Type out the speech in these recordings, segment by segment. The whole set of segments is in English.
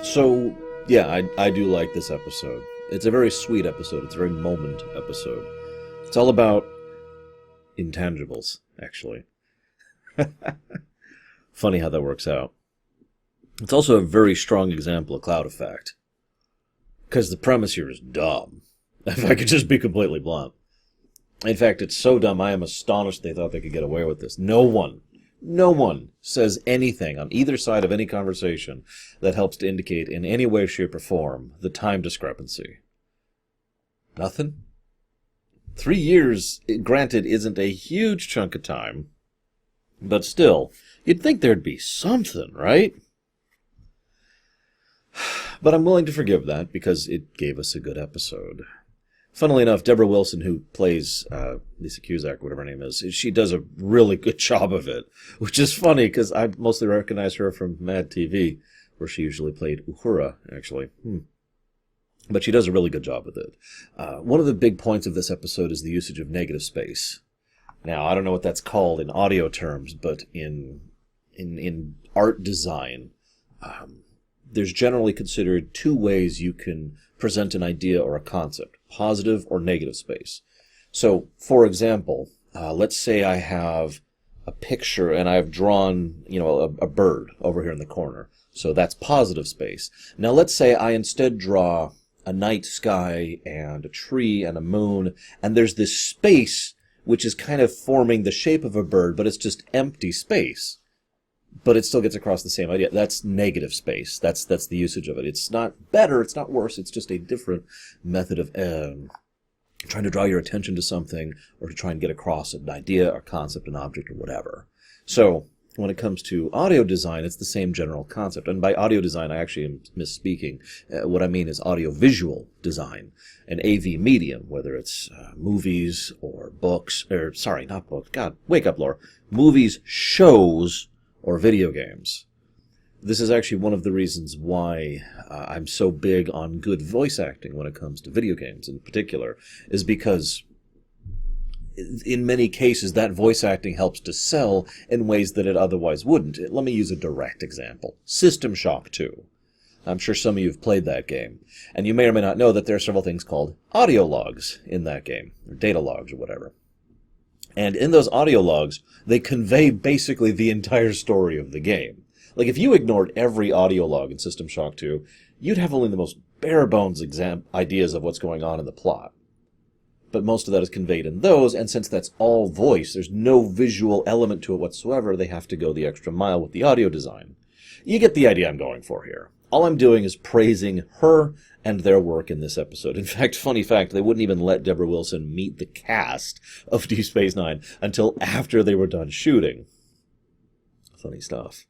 So, yeah, I do like this episode. It's a very sweet episode. It's a very moment episode. It's all about intangibles, actually. Funny how that works out. It's also a very strong example of cloud effect. Because the premise here is dumb. If I could just be completely blunt. In fact, it's so dumb I am astonished they thought they could get away with this. No one says anything on either side of any conversation that helps to indicate in any way, shape, or form the time discrepancy. Nothing? 3 years, granted, isn't a huge chunk of time, but still, you'd think there'd be something, right? But I'm willing to forgive that because it gave us a good episode. Funnily enough, Deborah Wilson, who plays Lisa Cusack, whatever her name is, she does a really good job of it, which is funny because I mostly recognize her from Mad TV, where she usually played Uhura, actually. But she does a really good job with it. One of the big points of this episode is the usage of negative space. Now, I don't know what that's called in audio terms, but in art design, there's generally considered two ways you can present an idea or a concept, positive or negative space. So, for example, let's say I have a picture and I've drawn, a bird over here in the corner. So that's positive space. Now let's say I instead draw a night sky and a tree and a moon, and there's this space which is kind of forming the shape of a bird, but it's just empty space. But it still gets across the same idea. That's negative space. That's the usage of it. It's not better, it's not worse, it's just a different method of trying to draw your attention to something or to try and get across an idea or concept, an object, or whatever. So, when it comes to audio design, it's the same general concept. And by audio design, I actually am misspeaking. What I mean is audio-visual design, an AV medium, whether it's movies or books, or sorry, not books. God, wake up, Laura. Movies, shows, or video games. This is actually one of the reasons why I'm so big on good voice acting when it comes to video games in particular, is because in many cases that voice acting helps to sell in ways that it otherwise wouldn't. Let me use a direct example. System Shock 2. I'm sure some of you have played that game, and you may or may not know that there are several things called audio logs in that game, or data logs or whatever. And in those audio logs, they convey basically the entire story of the game. Like, if you ignored every audio log in System Shock 2, you'd have only the most bare-bones ideas of what's going on in the plot. But most of that is conveyed in those, and since that's all voice, there's no visual element to it whatsoever, they have to go the extra mile with the audio design. You get the idea I'm going for here. All I'm doing is praising her and their work in this episode. In fact, funny fact, they wouldn't even let Deborah Wilson meet the cast of Deep Space Nine until after they were done shooting. Funny stuff.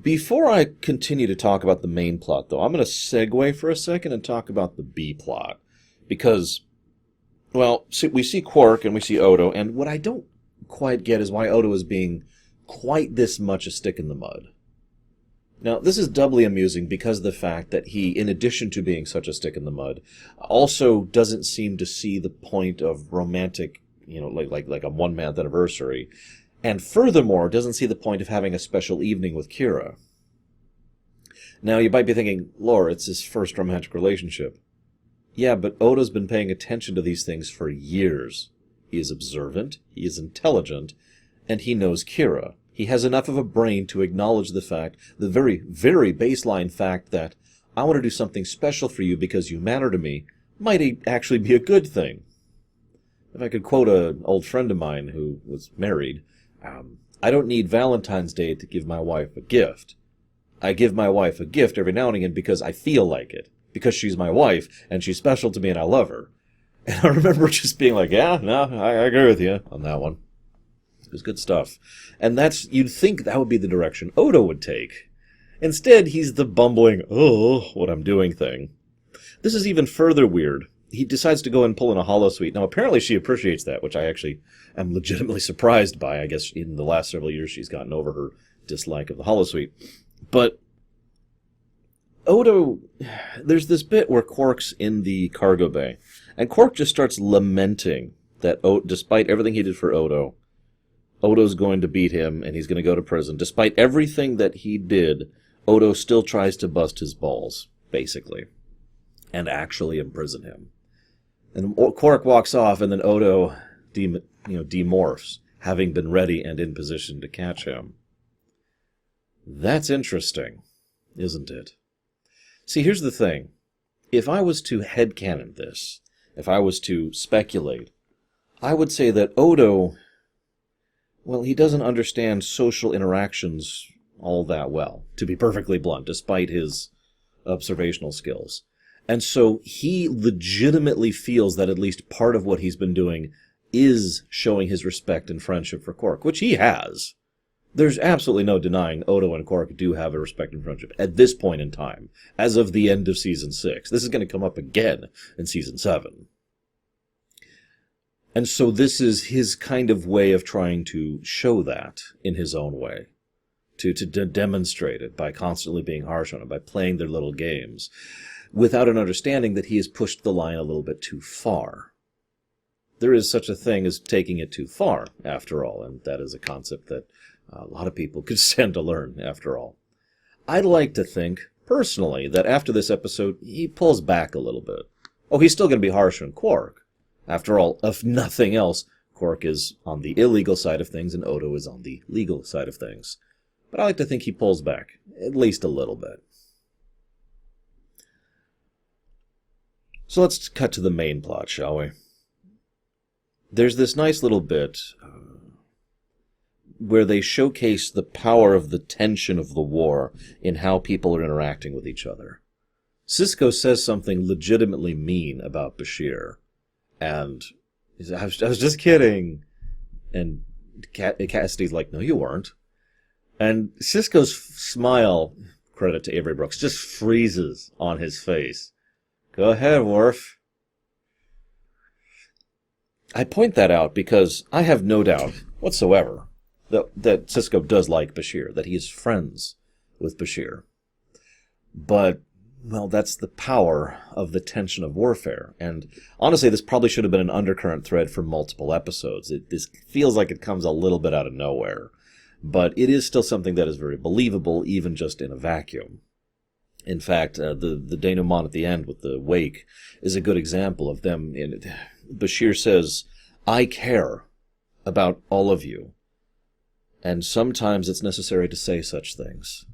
Before I continue to talk about the main plot, though, I'm going to segue for a second and talk about the B plot. Because, well, we see Quark and we see Odo, and what I don't quite get is why Odo is being quite this much a stick in the mud. Now, this is doubly amusing because of the fact that he, in addition to being such a stick in the mud, also doesn't seem to see the point of romantic, like a one-month anniversary, and furthermore, doesn't see the point of having a special evening with Kira. Now, you might be thinking, Laura, it's his first romantic relationship. Yeah, but Odo's been paying attention to these things for years. He is observant, he is intelligent, and he knows Kira. He has enough of a brain to acknowledge the fact, the very, very baseline fact that I want to do something special for you because you matter to me, might actually be a good thing. If I could quote an old friend of mine who was married, I don't need Valentine's Day to give my wife a gift. I give my wife a gift every now and again because I feel like it. Because she's my wife, and she's special to me, and I love her. And I remember just being like, yeah, no, I agree with you on that one. It was good stuff. And you'd think that would be the direction Odo would take. Instead, he's the bumbling, what I'm doing thing. This is even further weird. He decides to go and pull in a holosuite. Now, apparently she appreciates that, which I actually am legitimately surprised by. I guess in the last several years she's gotten over her dislike of the holosuite. But Odo, there's this bit where Quark's in the cargo bay, and Quark just starts lamenting that despite everything he did for Odo, Odo's going to beat him, and he's going to go to prison. Despite everything that he did, Odo still tries to bust his balls, basically, and actually imprison him. And Quark walks off, and then Odo demorphs, having been ready and in position to catch him. That's interesting, isn't it? See, here's the thing. If I was to headcanon this, if I was to speculate, I would say that Odo, well, he doesn't understand social interactions all that well, to be perfectly blunt, despite his observational skills. And so he legitimately feels that at least part of what he's been doing is showing his respect and friendship for Quark, which he has. There's absolutely no denying Odo and Quark do have a respect and friendship at this point in time, as of the end of Season 6. This is going to come up again in Season 7. And so this is his kind of way of trying to show that in his own way, to demonstrate it by constantly being harsh on it, by playing their little games, without an understanding that he has pushed the line a little bit too far. There is such a thing as taking it too far, after all, and that is a concept that a lot of people could stand to learn, after all. I'd like to think, personally, that after this episode, he pulls back a little bit. Oh, he's still going to be harsh on Quark. After all, if nothing else, Quark is on the illegal side of things, and Odo is on the legal side of things. But I like to think he pulls back, at least a little bit. So let's cut to the main plot, shall we? There's this nice little bit where they showcase the power of the tension of the war in how people are interacting with each other. Sisko says something legitimately mean about Bashir, and he says, I was just kidding. And Cassidy's like, no, you weren't. And Sisko's smile, credit to Avery Brooks, just freezes on his face. Go ahead, Worf. I point that out because I have no doubt whatsoever that Sisko does like Bashir, that he is friends with Bashir. But, well, that's the power of the tension of warfare. And honestly, this probably should have been an undercurrent thread for multiple episodes. This feels like it comes a little bit out of nowhere. But it is still something that is very believable, even just in a vacuum. In fact, the denouement at the end with the wake is a good example of them. Bashir says, I care about all of you. And sometimes it's necessary to say such things.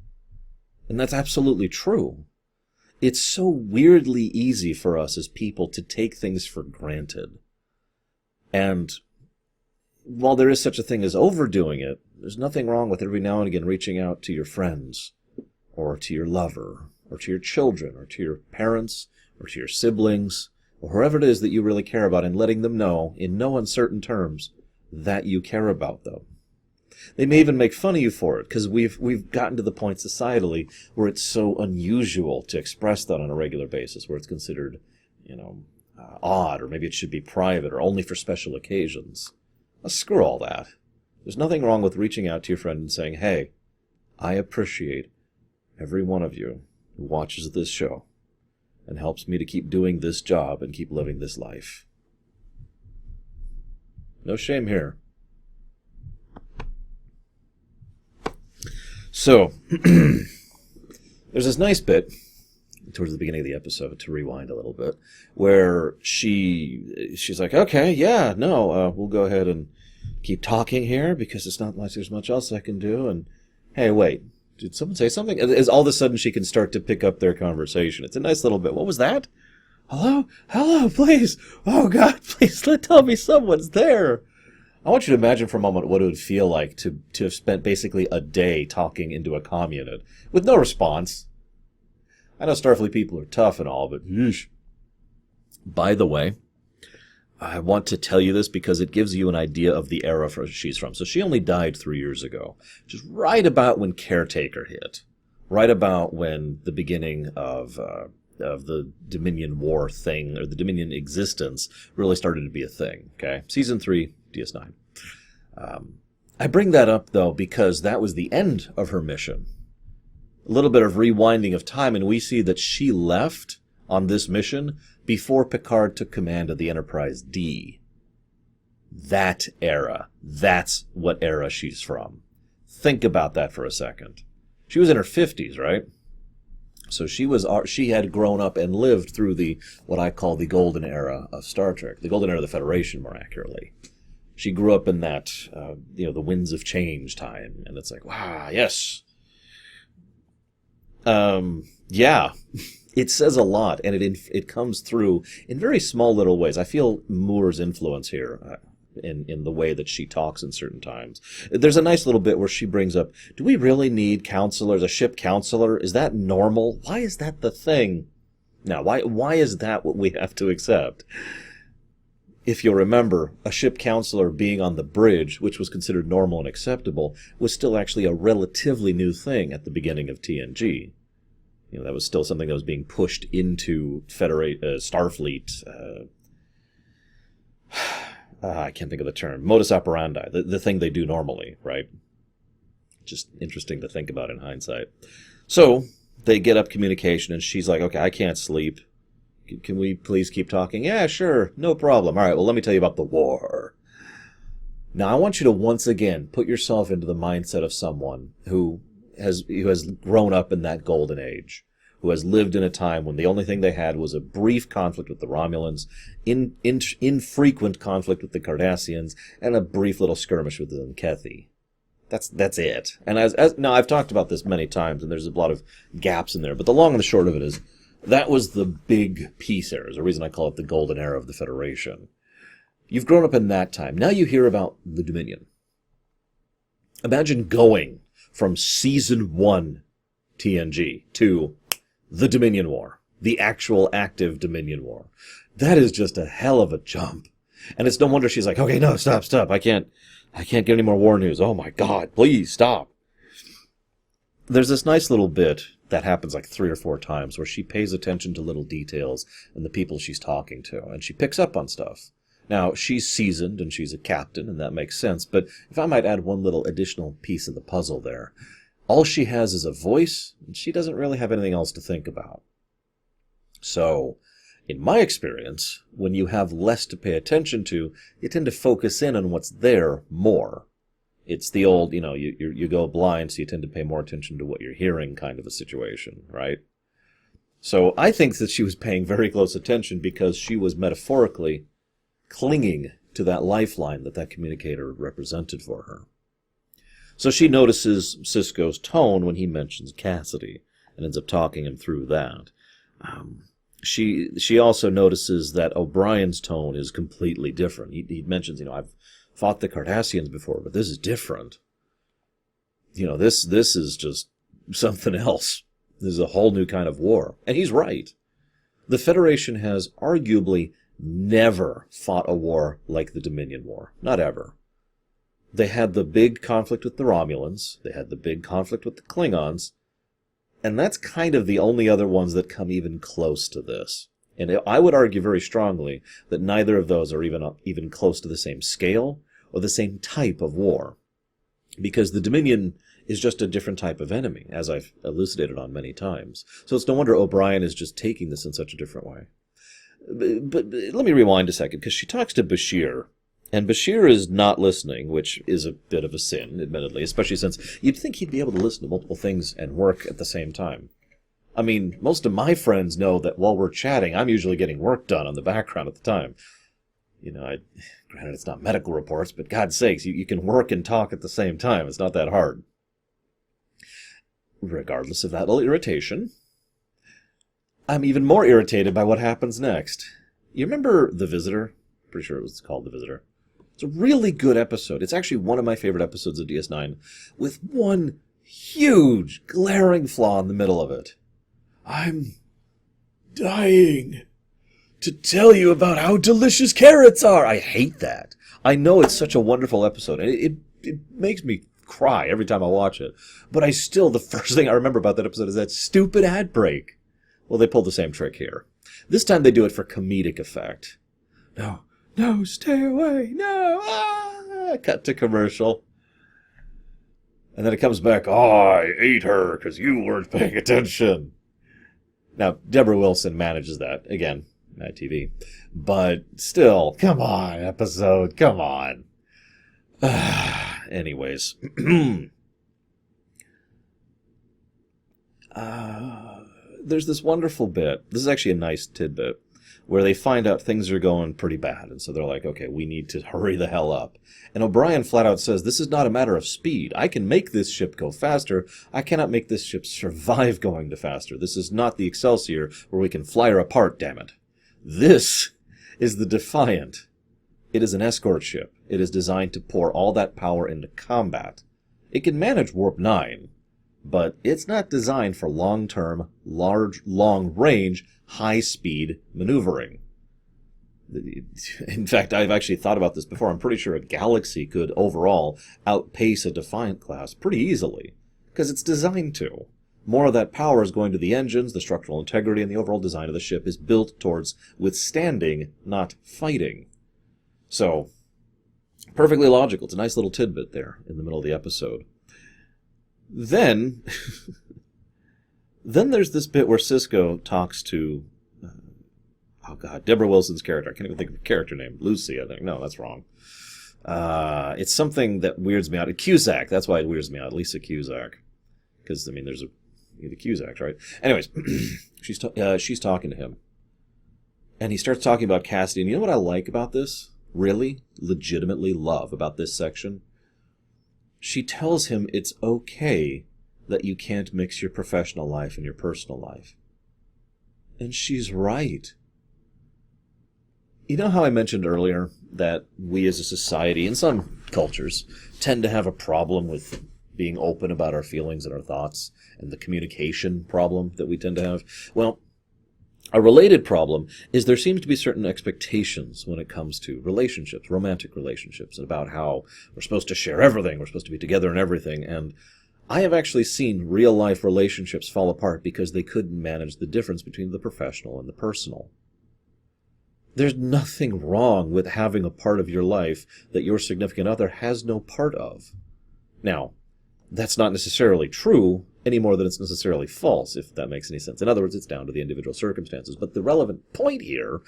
And that's absolutely true. It's so weirdly easy for us as people to take things for granted. And while there is such a thing as overdoing it, there's nothing wrong with every now and again reaching out to your friends, or to your lover, or to your children, or to your parents, or to your siblings, or whoever it is that you really care about, and letting them know, in no uncertain terms, that you care about them. They may even make fun of you for it, because we've gotten to the point societally where it's so unusual to express that on a regular basis, where it's considered, odd, or maybe it should be private, or only for special occasions. Well, screw all that. There's nothing wrong with reaching out to your friend and saying, hey, I appreciate every one of you who watches this show and helps me to keep doing this job and keep living this life. No shame here. So, there's this nice bit towards the beginning of the episode, to rewind a little bit, where she's like, okay, yeah, no, we'll go ahead and keep talking here because it's not like there's much else I can do. And hey, wait, did someone say something? As all of a sudden she can start to pick up their conversation. It's a nice little bit. What was that? Hello, please. Oh God, please tell me someone's there. I want you to imagine for a moment what it would feel like to have spent basically a day talking into a comm unit with no response. I know Starfleet people are tough and all, but yeesh. By the way, I want to tell you this because it gives you an idea of the era she's from. So she only died 3 years ago, which is right about when Caretaker hit, right about when the beginning of the Dominion War thing, or the Dominion existence, really started to be a thing. Okay, Season 3, DS9. I bring that up, though, because that was the end of her mission. A little bit of rewinding of time, and we see that she left on this mission before Picard took command of the Enterprise D. That era. That's what era she's from. Think about that for a second. She was in her 50s, right? So she had grown up and lived through what I call the golden era of Star Trek, the golden era of the Federation, more accurately. She grew up in that, the winds of change time, and it's like, wow, yes. Yeah, it says a lot, and it comes through in very small little ways. I feel Moore's influence here. In the way that she talks in certain times. There's a nice little bit where she brings up, do we really need counselors, a ship counselor? Is that normal? Why is that the thing? Now, why is that what we have to accept? If you'll remember, a ship counselor being on the bridge, which was considered normal and acceptable, was still actually a relatively new thing at the beginning of TNG. That was still something that was being pushed into Starfleet, I can't think of the term. Modus operandi, the thing they do normally, right? Just interesting to think about in hindsight. So they get up communication, and she's like, okay, I can't sleep. Can we please keep talking? Yeah, sure, no problem. All right, well, let me tell you about the war. Now, I want you to once again put yourself into the mindset of someone who has grown up in that golden age, who has lived in a time when the only thing they had was a brief conflict with the Romulans, infrequent conflict with the Cardassians, and a brief little skirmish with the Nkethi. That's it. And now I've talked about this many times, and there's a lot of gaps in there, but the long and the short of it is, that was the big peace era. There's a reason I call it the golden era of the Federation. You've grown up in that time. Now you hear about the Dominion. Imagine going from Season 1 TNG to the Dominion War, the actual active Dominion War. That is just a hell of a jump. And it's no wonder she's like, okay, no, stop. I can't get any more war news. Oh my God, please stop. There's this nice little bit that happens like 3 or 4 times where she pays attention to little details and the people she's talking to, and she picks up on stuff. Now, she's seasoned and she's a captain, and that makes sense, but if I might add one little additional piece of the puzzle there, all she has is a voice, and she doesn't really have anything else to think about. So, in my experience, when you have less to pay attention to, you tend to focus in on what's there more. It's the old, you go blind, so you tend to pay more attention to what you're hearing kind of a situation, right? So I think that she was paying very close attention because she was metaphorically clinging to that lifeline that communicator represented for her. So she notices Sisko's tone when he mentions Cassidy and ends up talking him through that. She also notices that O'Brien's tone is completely different. He mentions, I've fought the Cardassians before, but this is different. This is just something else. This is a whole new kind of war. And he's right. The Federation has arguably never fought a war like the Dominion War. Not ever. They had the big conflict with the Romulans. They had the big conflict with the Klingons. And that's kind of the only other ones that come even close to this. And I would argue very strongly that neither of those are even close to the same scale or the same type of war. Because the Dominion is just a different type of enemy, as I've elucidated on many times. So it's no wonder O'Brien is just taking this in such a different way. But let me rewind a second, because she talks to Bashir, and Bashir is not listening, which is a bit of a sin, admittedly, especially since you'd think he'd be able to listen to multiple things and work at the same time. I mean, most of my friends know that while we're chatting, I'm usually getting work done on the background at the time. Granted, it's not medical reports, but God's sakes, you can work and talk at the same time. It's not that hard. Regardless of that little irritation, I'm even more irritated by what happens next. You remember The Visitor? Pretty sure it was called The Visitor. It's a really good episode. It's actually one of my favorite episodes of DS9, with one huge, glaring flaw in the middle of it. I'm dying to tell you about how delicious carrots are. I hate that. I know it's such a wonderful episode, and it makes me cry every time I watch it. But the first thing I remember about that episode is that stupid ad break. Well, they pulled the same trick here. This time they do it for comedic effect. No, stay away, no, cut to commercial. And then it comes back, I ate her because you weren't paying attention. Now, Deborah Wilson manages that, again, Mad TV. But still, come on, episode, come on. Anyways. there's this wonderful bit. This is actually a nice tidbit where they find out things are going pretty bad. And so they're like, okay, we need to hurry the hell up. And O'Brien flat out says, this is not a matter of speed. I can make this ship go faster. I cannot make this ship survive going to faster. This is not the Excelsior where we can fly her apart, damn it. This is the Defiant. It is an escort ship. It is designed to pour all that power into combat. It can manage Warp 9, but it's not designed for long-term, long-range, high-speed maneuvering. In fact, I've actually thought about this before. I'm pretty sure a Galaxy could overall outpace a Defiant class pretty easily, because it's designed to. More of that power is going to the engines, the structural integrity, and the overall design of the ship is built towards withstanding, not fighting. So, perfectly logical. It's a nice little tidbit there in the middle of the episode. Then there's this bit where Sisko talks to, Deborah Wilson's character. I can't even think of the character name. Lucy, I think. No, that's wrong. It's something that weirds me out. Cusack, that's why it weirds me out. Lisa Cusack. Because, there's the Cusacks, right? Anyways, she's talking to him. And he starts talking about Cassidy. And you know what I like about this? Really, legitimately love about this section? She tells him it's okay that you can't mix your professional life and your personal life. And she's right. You know how I mentioned earlier that we as a society, in some cultures, tend to have a problem with being open about our feelings and our thoughts, and the communication problem that we tend to have? Well, a related problem is there seems to be certain expectations when it comes to relationships, romantic relationships, about how we're supposed to share everything, we're supposed to be together in everything, and I have actually seen real-life relationships fall apart because they couldn't manage the difference between the professional and the personal. There's nothing wrong with having a part of your life that your significant other has no part of. Now, that's not necessarily true any more than it's necessarily false, if that makes any sense. In other words, it's down to the individual circumstances. But the relevant point here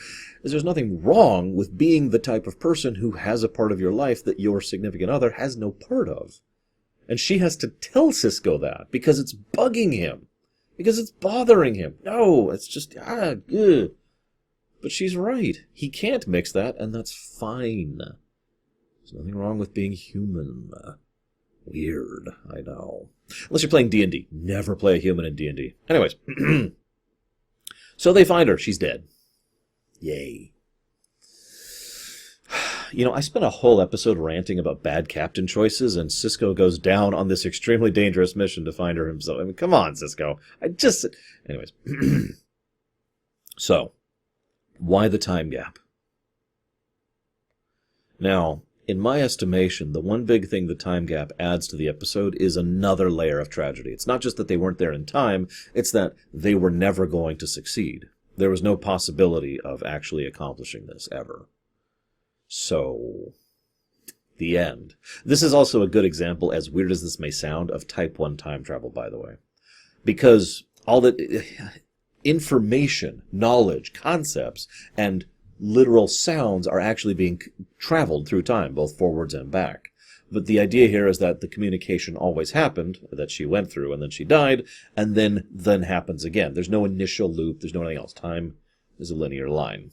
is there's nothing wrong with being the type of person who has a part of your life that your significant other has no part of. And she has to tell Sisko that, because it's bugging him. Because it's bothering him. No, it's just, ugh. But she's right. He can't mix that, and that's fine. There's nothing wrong with being human. Weird, I know. Unless you're playing D&D. Never play a human in D&D. Anyways. So they find her. She's dead. Yay. I spent a whole episode ranting about bad captain choices, and Sisko goes down on this extremely dangerous mission to find her himself. Come on, Sisko. Anyways. So, why the time gap? Now, in my estimation, the one big thing the time gap adds to the episode is another layer of tragedy. It's not just that they weren't there in time, it's that they were never going to succeed. There was no possibility of actually accomplishing this, ever. So, the end. This is also a good example, as weird as this may sound, of Type 1 time travel, by the way. Because all the information, knowledge, concepts, and literal sounds are actually being traveled through time, both forwards and back. But the idea here is that the communication always happened, that she went through, and then she died, and then happens again. There's no initial loop, there's no anything else. Time is a linear line.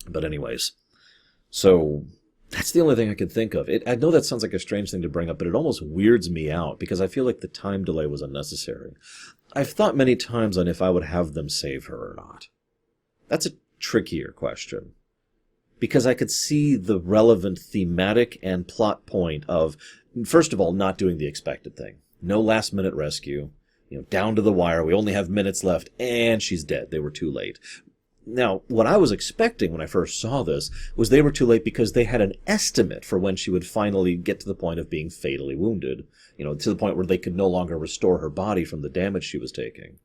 But anyways, so that's the only thing I could think of. I know that sounds like a strange thing to bring up, but it almost weirds me out, because I feel like the time delay was unnecessary. I've thought many times on if I would have them save her or not. That's a trickier question, because I could see the relevant thematic and plot point of, first of all, not doing the expected thing. No last-minute rescue, down to the wire, we only have minutes left, and she's dead. They were too late. Now, what I was expecting when I first saw this was they were too late because they had an estimate for when she would finally get to the point of being fatally wounded, to the point where they could no longer restore her body from the damage she was taking.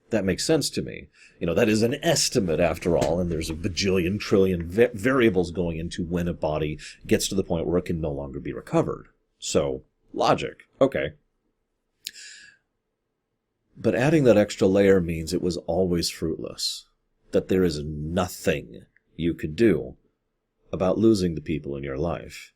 That makes sense to me. That is an estimate after all, and there's a bajillion trillion variables going into when a body gets to the point where it can no longer be recovered. So, logic. Okay. But adding that extra layer means it was always fruitless. That there is nothing you could do about losing the people in your life.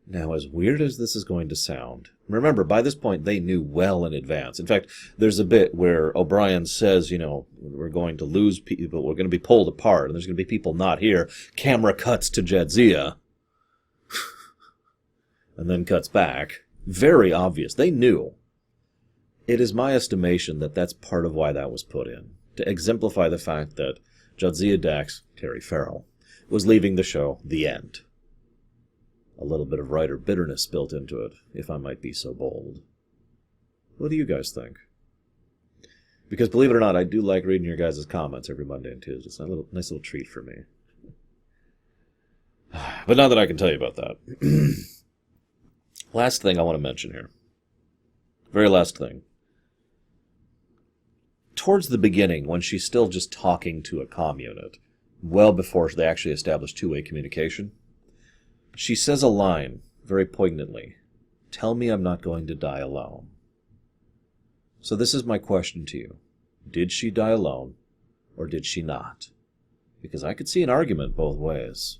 Now, as weird as this is going to sound, remember, by this point, they knew well in advance. In fact, there's a bit where O'Brien says, we're going to lose people, we're going to be pulled apart, and there's going to be people not here. Camera cuts to Jadzia, and then cuts back. Very obvious. They knew. It is my estimation that that's part of why that was put in, to exemplify the fact that Jadzia Dax, Terry Farrell, was leaving the show. The end. A little bit of writer bitterness built into it, if I might be so bold. What do you guys think? Because believe it or not, I do like reading your guys' comments every Monday and Tuesday. It's a nice little treat for me. But now that I can tell you about that. Last thing I want to mention here. Very last thing. Towards the beginning, when she's still just talking to a comm unit, well before they actually established two-way communication, she says a line, very poignantly, "Tell me I'm not going to die alone." So this is my question to you. Did she die alone, or did she not? Because I could see an argument both ways.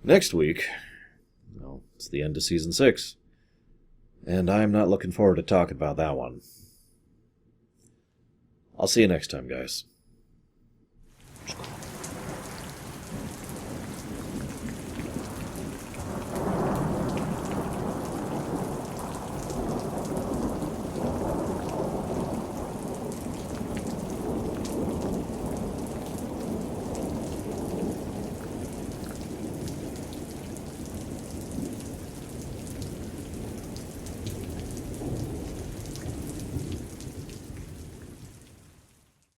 Next week, well, it's the end of Season 6, and I'm not looking forward to talking about that one. I'll see you next time, guys.